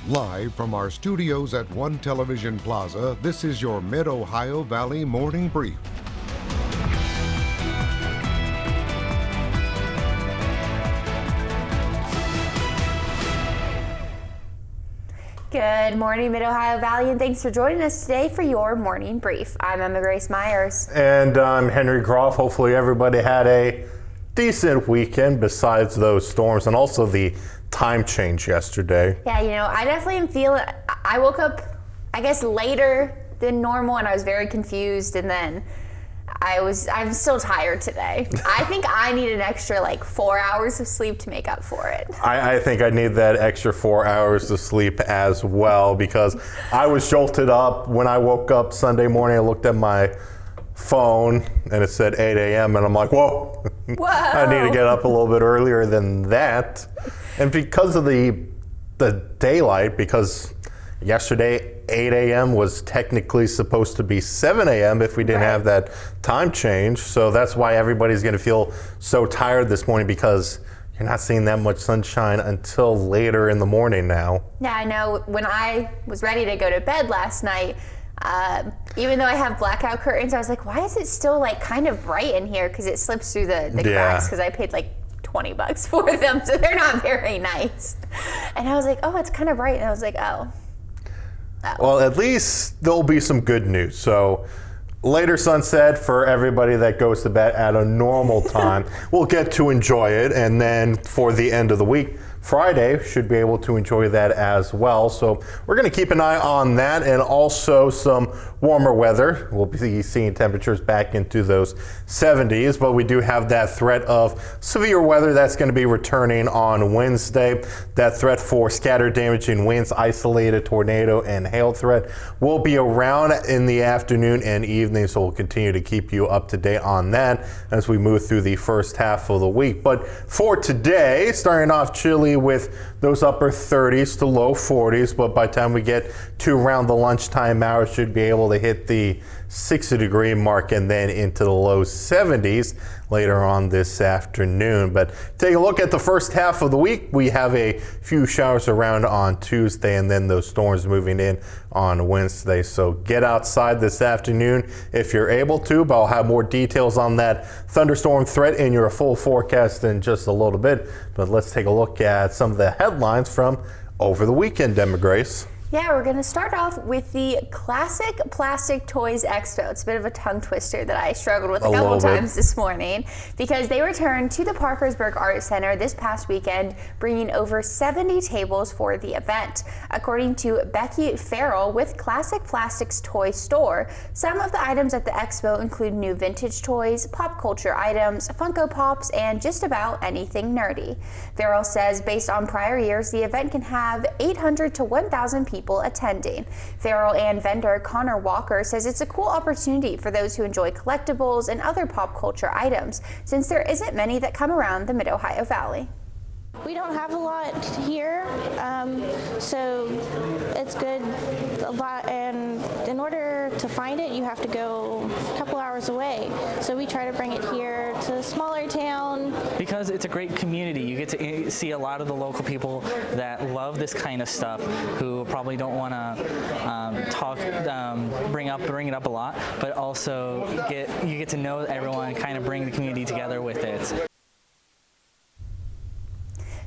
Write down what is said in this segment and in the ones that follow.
Live from our studios at One Television Plaza, this is your Mid-Ohio Valley Morning Brief. Good morning, Mid-Ohio Valley, and thanks for joining us today for your morning brief. I'm Emma Grace Myers. And I'm Henry Grof. Hopefully everybody had a decent weekend besides those storms and also the time change yesterday. Yeah, you know, I definitely am feeling, I woke up, I guess, later than normal, and I was very confused, and then I'm still tired today. I think I need an extra 4 hours of sleep to make up for it. I think I need that extra 4 hours of sleep as well, because I was jolted up when I woke up Sunday morning. I looked at my phone and it said 8 a.m. and I'm like, whoa. I need to get up a little bit earlier than that. And because of the daylight, because yesterday 8 a.m. was technically supposed to be 7 a.m. if we didn't have that time change. So that's why everybody's going to feel so tired this morning, because you're not seeing that much sunshine until later in the morning now. Yeah, I know. When I was ready to go to bed last night, even though I have blackout curtains, I was like, why is it still kind of bright in here? Because it slips through the cracks, because I paid $20 for them, so they're not very nice. And I was like, oh, it's kind of bright. And I was like, oh. Well, at least there'll be some good news. So later sunset for everybody that goes to bed at a normal time. We'll get to enjoy it. And then for the end of the week, Friday, should be able to enjoy that as well. So we're going to keep an eye on that, and also some warmer weather. We'll be seeing temperatures back into those 70s, but we do have that threat of severe weather that's going to be returning on Wednesday. That threat for scattered damaging winds, isolated tornado and hail threat will be around in the afternoon and evening, so we'll continue to keep you up to date on that as we move through the first half of the week. But for today, starting off chilly with those upper 30s to low 40s, but by the time we get to around the lunchtime hours, should be able to hit the 60-degree mark and then into the low 70s later on this afternoon. But take a look at the first half of the week. We have a few showers around on Tuesday, and then those storms moving in on Wednesday. So get outside this afternoon if you're able to, but I'll have more details on that thunderstorm threat in your full forecast in just a little bit. But let's take a look at some of the headlines from over the weekend, Emma Grace. Yeah, we're going to start off with the Classic Plastic Toys Expo. It's a bit of a tongue twister that I struggled with a couple times this morning, because they returned to the Parkersburg Art Center this past weekend, bringing over 70 tables for the event. According to Becky Farrell with Classic Plastics Toy Store, some of the items at the expo include new vintage toys, pop culture items, Funko Pops, and just about anything nerdy. Farrell says based on prior years, the event can have 800 to 1,000 people attending. Farrell and vendor Connor Walker says it's a cool opportunity for those who enjoy collectibles and other pop culture items, since there isn't many that come around the Mid-Ohio Valley. We don't have a lot here, so it's good a lot, and in order to find it, you have to go a couple hours away. So we try to bring it here to a smaller town. Because it's a great community, you get to see a lot of the local people that love this kind of stuff, who probably don't want to bring it up a lot, but also you get to know everyone, kind of bring the community together with it.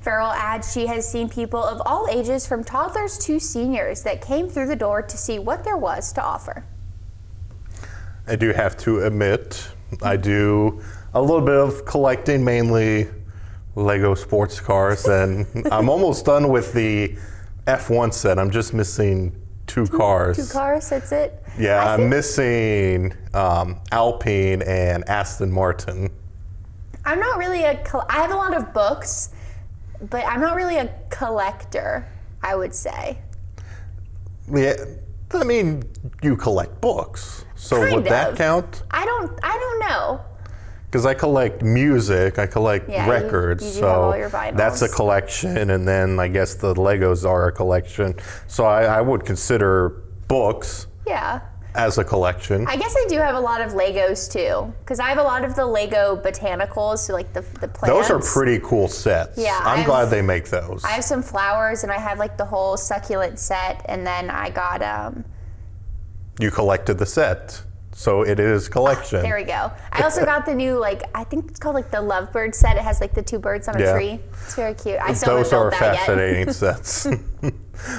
Farrell adds she has seen people of all ages, from toddlers to seniors, that came through the door to see what there was to offer. I do have to admit, I do a little bit of collecting, mainly Lego sports cars, and I'm almost done with the F1 set. I'm just missing two cars. Two cars, that's it? Yeah, I'm missing Alpine and Aston Martin. I'm not really I have a lot of books, but I'm not really a collector, I would say. Yeah, I mean, you collect books, so would that count? I don't know. Because I collect music, I collect records, you do so have all your vinyls. That's a collection, and then I guess the Legos are a collection. So I would consider books. Yeah. as a collection. I guess I do have a lot of Legos too, because I have a lot of the Lego botanicals, so like the plants. Those are pretty cool sets. Yeah, I'm glad they make those. I have some flowers, and I have like the whole succulent set, and then I got You collected the set, so it is collection. there we go. I also got the new, like, I think it's called like the lovebird set. It has like the 2 birds on a tree. It's very cute. I still Those haven't are built that fascinating sets.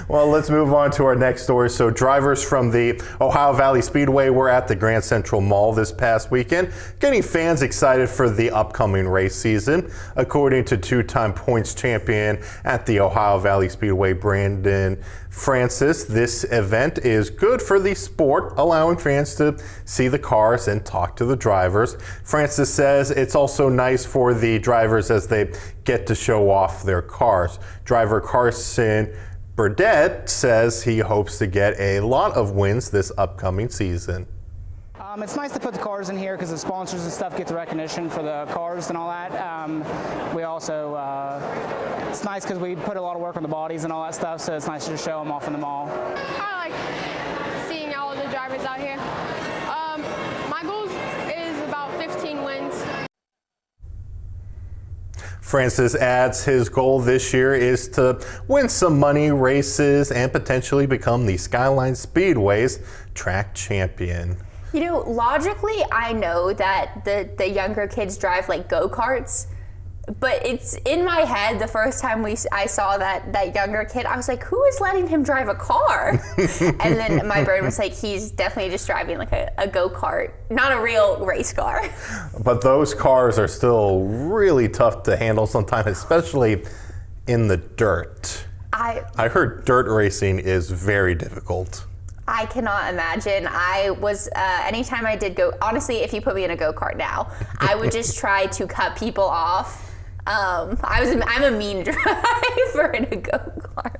Well, let's move on to our next story. So drivers from the Ohio Valley Speedway were at the Grand Central Mall this past weekend, getting fans excited for the upcoming race season. According to 2-time points champion at the Ohio Valley Speedway, Brandon Francis, this event is good for the sport, allowing fans to see the cars and talk to the drivers. Francis says it's also nice for the drivers as they get to show off their cars. Driver Carson Burdett says he hopes to get a lot of wins this upcoming season. It's nice to put the cars in here because the sponsors and stuff get the recognition for the cars and all that. We also, it's nice because we put a lot of work on the bodies and all that stuff, so it's nice to just show them off in the mall. I like seeing all the drivers out here. My goal is about 15 wins. Francis adds his goal this year is to win some money races and potentially become the Skyline Speedway's track champion. You know, logically, I know that the younger kids drive like go-karts, but it's in my head the first time I saw that younger kid, I was like, who is letting him drive a car? And then my brain was like, he's definitely just driving like a go-kart, not a real race car. But those cars are still really tough to handle sometimes, especially in the dirt. I heard dirt racing is very difficult. I cannot imagine. I was, anytime I did go, honestly, if you put me in a go-kart now, I would just try to cut people off. I'm a mean driver in a go-kart.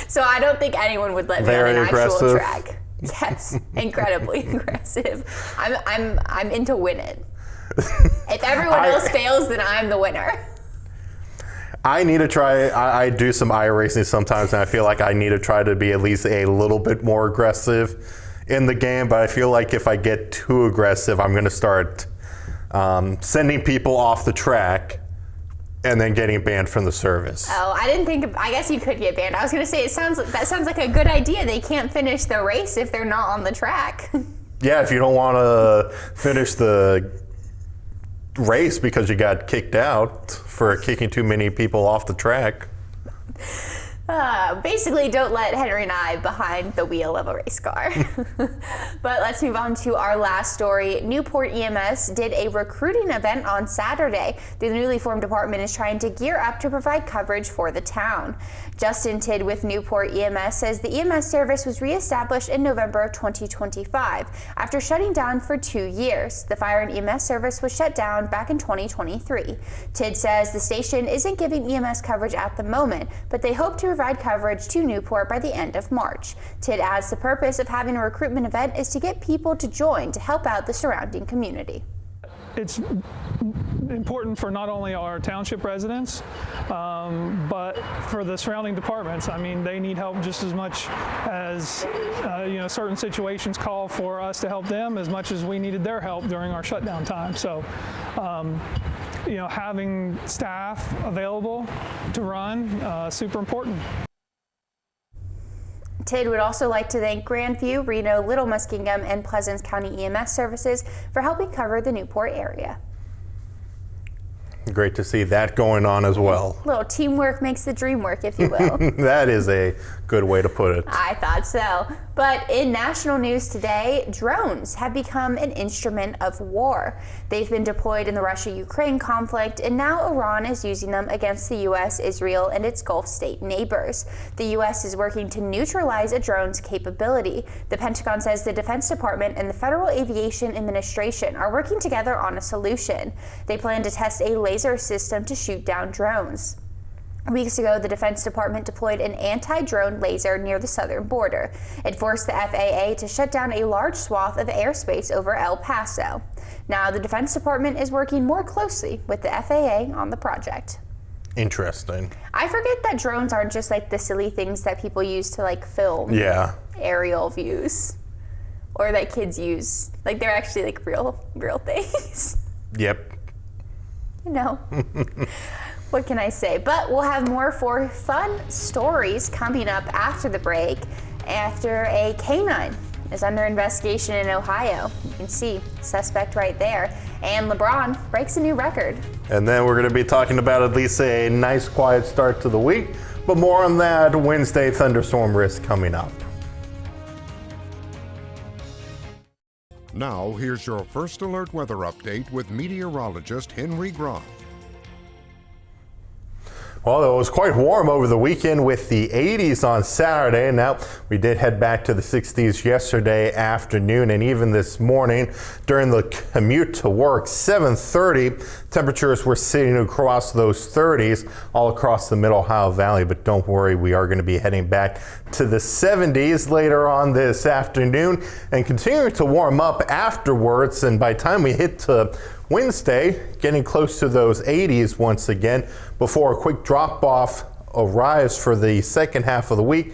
So I don't think anyone would let me on an actual track. Yes, incredibly aggressive. I'm into winning. If everyone else fails, then I'm the winner. I need to try, I do some iRacing sometimes, and I feel like I need to try to be at least a little bit more aggressive in the game, but I feel like if I get too aggressive, I'm going to start sending people off the track and then getting banned from the service. Oh, I guess you could get banned. I was going to say, that sounds like a good idea. They can't finish the race if they're not on the track. Yeah, if you don't want to finish the race because you got kicked out for kicking too many people off the track. Basically, don't let Henry and I behind the wheel of a race car. But let's move on to our last story. Newport EMS did a recruiting event on Saturday. The newly formed department is trying to gear up to provide coverage for the town. Justin Tidd with Newport EMS says the EMS service was reestablished in November of 2025 after shutting down for 2 years. The fire and EMS service was shut down back in 2023. Tidd says the station isn't giving EMS coverage at the moment, but they hope to provide coverage to Newport by the end of March. Tidd adds the purpose of having a recruitment event is to get people to join to help out the surrounding community. It's important for not only our township residents, but for the surrounding departments. I mean, they need help just as much as certain situations call for us to help them as much as we needed their help during our shutdown time. So, having staff available to run, super important. Tidd would also like to thank Grandview, Reno, Little Muskingum, and Pleasant County EMS services for helping cover the Newport area. Great to see that going on as well. A little teamwork makes the dream work, if you will. That is a good way to put it. I thought so. But in national news today, drones have become an instrument of war. They've been deployed in the Russia-Ukraine conflict, and now Iran is using them against the U.S., Israel, and its Gulf state neighbors. The U.S. is working to neutralize a drone's capability. The Pentagon says the Defense Department and the Federal Aviation Administration are working together on a solution. They plan to test a laser system to shoot down drones. Weeks ago, the Defense Department deployed an anti-drone laser near the southern border. It forced the FAA to shut down a large swath of airspace over El Paso. Now, the Defense Department is working more closely with the FAA on the project. Interesting. I forget that drones aren't just like the silly things that people use to like film aerial views. or that kids use. Like they're actually like real things. Yep. You know. What can I say? But we'll have more for fun stories coming up after the break, after a canine is under investigation in Ohio. You can see suspect right there. And LeBron breaks a new record. And then we're going to be talking about at least a nice quiet start to the week, but more on that Wednesday thunderstorm risk coming up. Now, here's your first alert weather update with meteorologist Henry Grof. Well, it was quite warm over the weekend with the 80s on Saturday. Now, we did head back to the 60s yesterday afternoon and even this morning during the commute to work. 7:30, temperatures were sitting across those 30s all across the Middle Ohio Valley. But don't worry, we are going to be heading back to the 70s later on this afternoon and continuing to warm up afterwards. And by the time we hit to Wednesday, getting close to those 80s once again before a quick drop-off arrives for the second half of the week,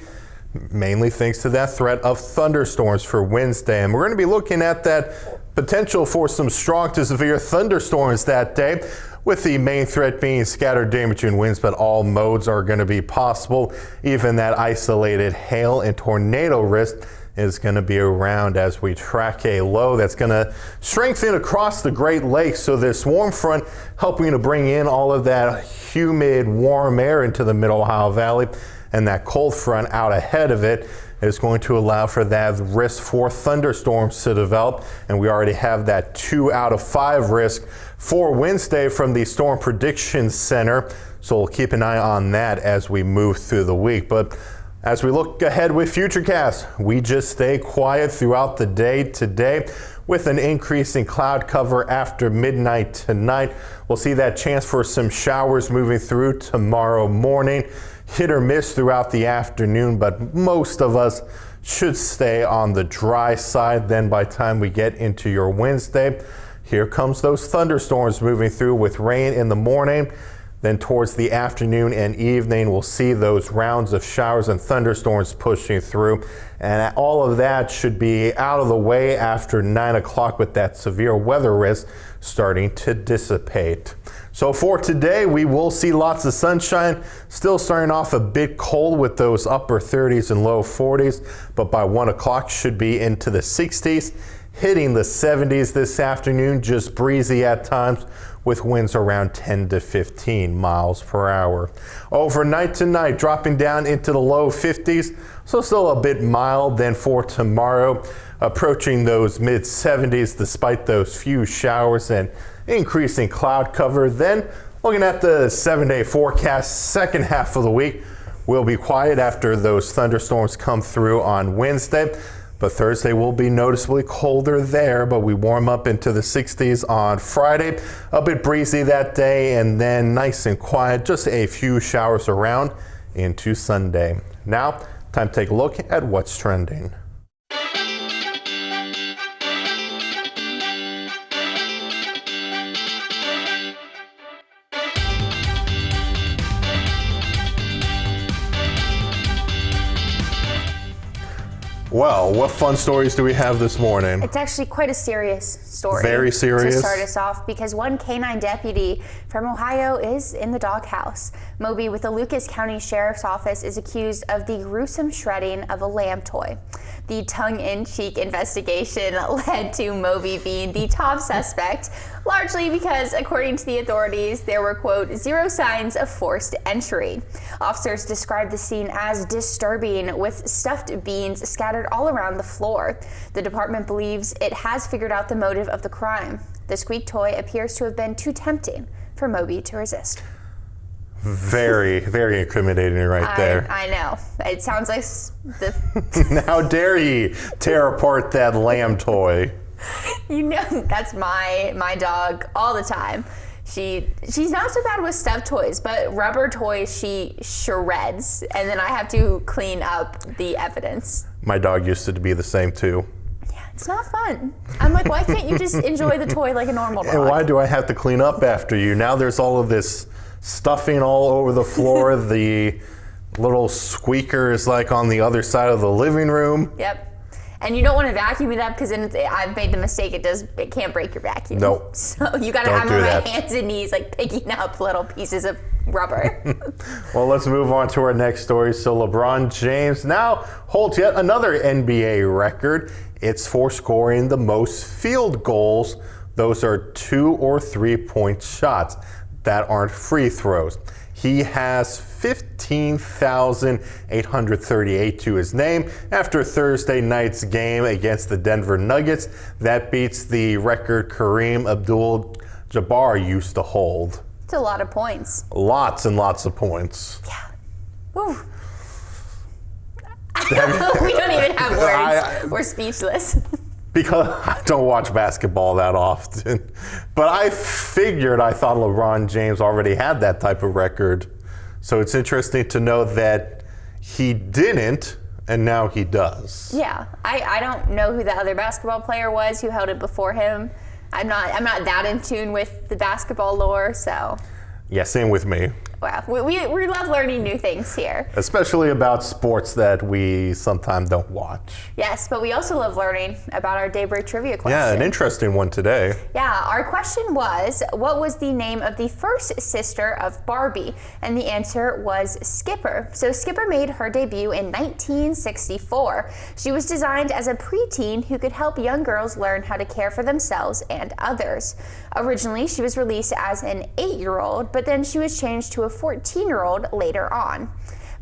mainly thanks to that threat of thunderstorms for Wednesday. And we're going to be looking at that potential for some strong to severe thunderstorms that day, with the main threat being scattered damaging winds, but all modes are going to be possible. Even that isolated hail and tornado risk is going to be around as we track a low that's going to strengthen across the Great Lakes. So this warm front helping to bring in all of that humid, warm air into the Middle Ohio Valley, and that cold front out ahead of it is going to allow for that risk for thunderstorms to develop. And we already have that 2 out of 5 risk for Wednesday from the Storm Prediction Center. So we'll keep an eye on that as we move through the week. But as we look ahead with Futurecast, we just stay quiet throughout the day today with an increase in cloud cover after midnight tonight. We'll see that chance for some showers moving through tomorrow morning. Hit or miss throughout the afternoon, but most of us should stay on the dry side. Then by the time we get into your Wednesday, here comes those thunderstorms moving through with rain in the morning. Then towards the afternoon and evening, we'll see those rounds of showers and thunderstorms pushing through. And all of that should be out of the way after 9 o'clock with that severe weather risk starting to dissipate. So for today, we will see lots of sunshine, still starting off a bit cold with those upper 30s and low 40s, but by 1 o'clock should be into the 60s, hitting the 70s this afternoon, just breezy at times, with winds around 10 to 15 miles per hour. Overnight tonight, dropping down into the low 50s, so still a bit mild. Then for tomorrow, approaching those mid 70s despite those few showers and increasing cloud cover. Then looking at the 7-day forecast, second half of the week will be quiet after those thunderstorms come through on Wednesday. But Thursday will be noticeably colder there, but we warm up into the 60s on Friday. A bit breezy that day, and then nice and quiet, just a few showers around into Sunday. Now, time to take a look at what's trending. Well, what fun stories do we have this morning? It's actually quite a serious story. Very serious. To start us off, because one canine deputy from Ohio is in the doghouse. Moby with the Lucas County Sheriff's Office is accused of the gruesome shredding of a lamb toy. The tongue-in-cheek investigation led to Moby being the top suspect, largely because, according to the authorities, there were, quote, zero signs of forced entry. Officers described the scene as disturbing, with stuffed beans scattered all around the floor. The department believes it has figured out the motive of the crime. The squeak toy appears to have been too tempting for Moby to resist. Very, very incriminating right there. I know. It sounds like the... How dare ye tear apart that lamb toy? You know, that's my dog all the time. She's not so bad with stuffed toys, but rubber toys she shreds, and then I have to clean up the evidence. My dog used to be the same too. Yeah, it's not fun. I'm like, why can't you just enjoy the toy like a normal dog? And why do I have to clean up after you? Now there's all of this stuffing all over the floor. The little squeaker is like on the other side of the living room. Yep. And you don't want to vacuum it up because then I've made the mistake. It can't break your vacuum. Nope. So you got to have on my hands and knees, like picking up little pieces of rubber. Well, let's move on to our next story. So LeBron James now holds yet another NBA record. It's for scoring the most field goals. Those are 2 or 3 point shots that aren't free throws. He has 15,838 to his name after Thursday night's game against the Denver Nuggets. That beats the record Kareem Abdul-Jabbar used to hold. It's a lot of points. Lots and lots of points. Yeah. Woo. We don't even have words. We're speechless. Because I don't watch basketball that often. But I thought LeBron James already had that type of record. So it's interesting to know that he didn't, and now he does. Yeah, I don't know who the other basketball player was who held it before him. I'm not that in tune with the basketball lore, so. Yeah, same with me. Wow, we love learning new things here. Especially about sports that we sometimes don't watch. Yes, but we also love learning about our Daybreak Trivia question. Yeah, an interesting one today. Yeah, our question was, what was the name of the first sister of Barbie? And the answer was Skipper. So Skipper made her debut in 1964. She was designed as a preteen who could help young girls learn how to care for themselves and others. Originally, she was released as an 8-year-old, but then she was changed to a 14-year-old later on.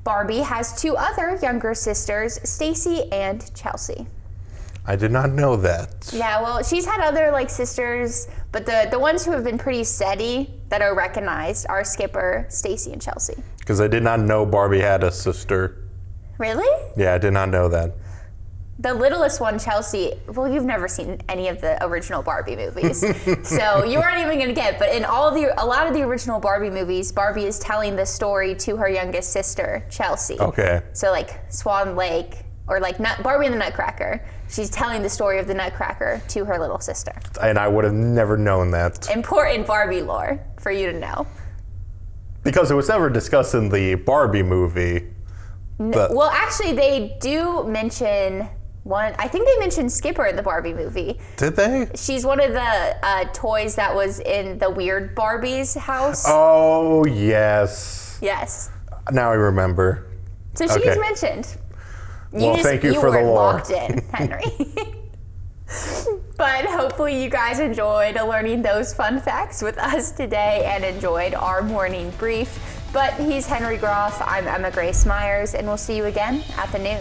Barbie has 2 other younger sisters, Stacy and Chelsea. I did not know that. Yeah, well, she's had other sisters, but the ones who have been pretty steady that are recognized are Skipper, Stacy, and Chelsea. Because I did not know Barbie had a sister. Really? Yeah, I did not know that. The littlest one, Chelsea, well, you've never seen any of the original Barbie movies, so you aren't even going to get it. But in a lot of the original Barbie movies, Barbie is telling the story to her youngest sister, Chelsea. Okay. So like Swan Lake, or like Barbie and the Nutcracker, she's telling the story of the Nutcracker to her little sister. And I would have never known that. Important Barbie lore for you to know. Because it was never discussed in the Barbie movie. Well, actually, they do mention one. I think they mentioned Skipper in the Barbie movie. Did they? She's one of the toys that was in the weird Barbie's house. Oh, yes. Yes. Now I remember. So she's mentioned. Well, thank you for the lore. Locked in, Henry. But hopefully you guys enjoyed learning those fun facts with us today and enjoyed our morning brief. But he's Henry Grof, I'm Emma Grace Myers, and we'll see you again at the noon.